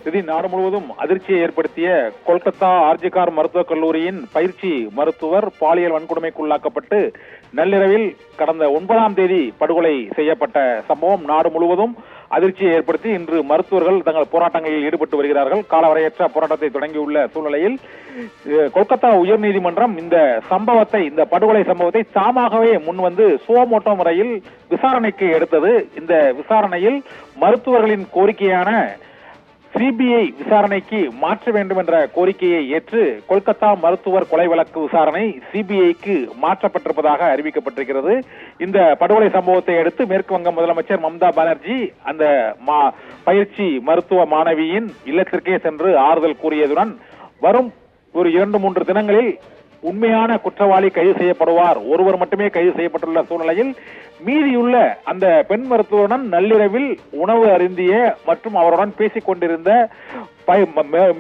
இது நாடு முழுவதும் அதிர்ச்சியை ஏற்படுத்திய கொல்கத்தா ஆர்ஜிகார் மருத்துவக் கல்லூரியின் பயிற்சி மருத்துவர் பாலியல் வன்கொடுமைக்குள்ளாக்கப்பட்டு நள்ளிரவில் கடந்த 9ஆம் தேதி படுகொலை செய்யப்பட்ட சம்பவம் நாடு முழுவதும் அதிர்ச்சியை ஏற்படுத்தி இன்று மருத்துவர்கள் தங்கள் போராட்டங்களில் ஈடுபட்டு வருகிறார்கள். காலவரையற்ற போராட்டத்தை தொடங்கியுள்ள சூழ்நிலையில் கொல்கத்தா உயர்நீதிமன்றம் இந்த படுகொலை சம்பவத்தை தாமாகவே முன்வந்து சுவமோட்டோ முறையில் விசாரணைக்கு எடுத்தது. இந்த விசாரணையில் மருத்துவர்களின் கோரிக்கையான சிபிஐ விசாரணைக்கு மாற்ற வேண்டும் என்ற கோரிக்கையை ஏற்று கொல்கத்தா மருத்துவர் கொலை வழக்கு விசாரணை சிபிஐக்கு மாற்றப்பட்டிருப்பதாக அறிவிக்கப்பட்டிருக்கிறது. இந்த படுகொலை சம்பவத்தை அடுத்து மேற்கு வங்க முதலமைச்சர் மம்தா பானர்ஜி அந்த பயிற்சி மருத்துவ மாணவியின் இல்லத்திற்கே சென்று ஆறுதல் கூறியதுடன் வரும் ஒரு 2-3 தினங்களில் உண்மையான குற்றவாளி கைது செய்யப்படுவார், ஒருவர் மட்டுமே கைது செய்யப்பட்டுள்ள சூழ்நிலையில் மீதியுள்ள அந்த பெண் மருத்துவருடன் நள்ளிரவில் உணவு அருந்திய மற்றும் அவருடன் பேசிக் கொண்டிருந்த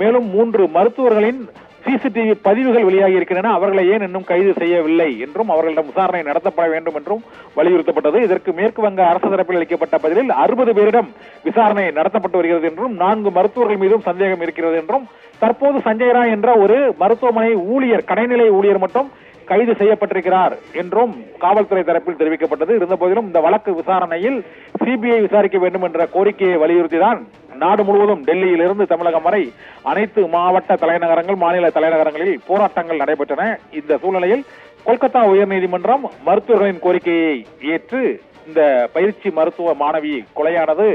மேலும் 3 மருத்துவர்களின் சிசிடிவி பதிவுகள் வெளியாகி இருக்கின்றன. அவர்களை ஏன் இன்னும் கைது செய்யவில்லை என்றும் அவர்களிடம் விசாரணை நடத்தப்பட வேண்டும் என்றும் வலியுறுத்தப்பட்டது. இதற்கு மேற்கு வங்க அரசு தரப்பில் அளிக்கப்பட்ட பதிலில் 60 பேரிடம் விசாரணை நடத்தப்பட்டு வருகிறது என்றும் 4 மருத்துவர்கள் மீதும் சந்தேகம் இருக்கிறது என்றும் தற்போது சஞ்சய் ராய் என்ற ஒரு மருத்துவமனை ஊழியர், கடைநிலை ஊழியர் மட்டும் கைது செய்யப்பட்டிருக்கிறார் என்றும் காவல்துறை தரப்பில் தெரிவிக்கப்பட்டது. இருந்தபோதிலும் இந்த வழக்கு விசாரணையில் சிபிஐ விசாரிக்க வேண்டும் என்ற கோரிக்கையை வலியுறுத்திதான் நாடு முழுவதும் டெல்லியிலிருந்து தமிழகம் வரை அனைத்து மாவட்ட தலைநகரங்கள், மாநில தலைநகரங்களில் போராட்டங்கள் நடைபெற்றன. இந்த சூழ்நிலையில் கொல்கத்தா உயர்நீதிமன்றம் மருத்துவர்களின் கோரிக்கையை ஏற்று இந்த பயிற்சி மருத்துவ மாணவி கொலையானது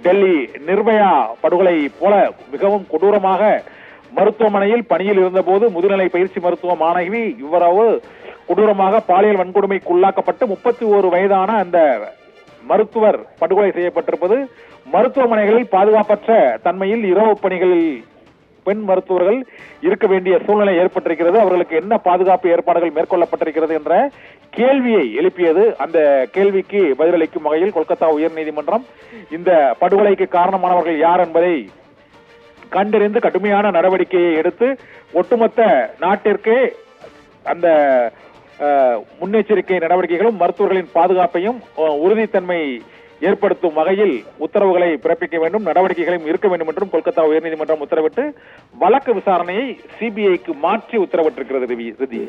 டெல்லி நிர்பயா படுகொலை போல மிகவும் கொடூரமாக மருத்துவமனையில் பணியில் இருந்தபோது முதுநிலை பயிற்சி மருத்துவ மாணவி இவ்வளவு கொடூரமாக பாலியல் வன்கொடுமைக்கு உள்ளாக்கப்பட்டு 31 வயதான அந்த மருத்துவர் படுகொலை செய்யப்பட்டிருப்பது மருத்துவமனைகளில் பாதுகாப்பற்ற தன்மையில் இரவு பணிகளில் பெண் மருத்துவர்கள் இருக்க வேண்டிய சூழ்நிலை ஏற்பட்டிருக்கிறது. அவர்களுக்கு என்ன பாதுகாப்பு ஏற்பாடுகள் மேற்கொள்ளப்பட்டிருக்கிறது என்ற கேள்வியை எழுப்பியது. அந்த கேள்விக்கு பதிலளிக்கும் வகையில் கொல்கத்தா உயர்நீதிமன்றம் இந்த படுகொலைக்கு காரணமானவர்கள் யார் என்பதை கண்டறிந்து கடுமையான நடவடிக்கையை எடுத்து ஒட்டுமொத்த நாட்டிற்கே அந்த முன்னெச்சரிக்கை நடவடிக்கைகளும் மருத்துவர்களின் பாதுகாப்பையும் உறுதித்தன்மை ஏற்படுத்தும் வகையில் உத்தரவுகளை பிறப்பிக்க வேண்டும், நடவடிக்கைகளும் இருக்க வேண்டும் என்றும் கொல்கத்தா உயர்நீதிமன்றம் உத்தரவிட்டு வழக்கு விசாரணையை சிபிஐக்கு மாற்றி உத்தரவிட்டிருக்கிறது.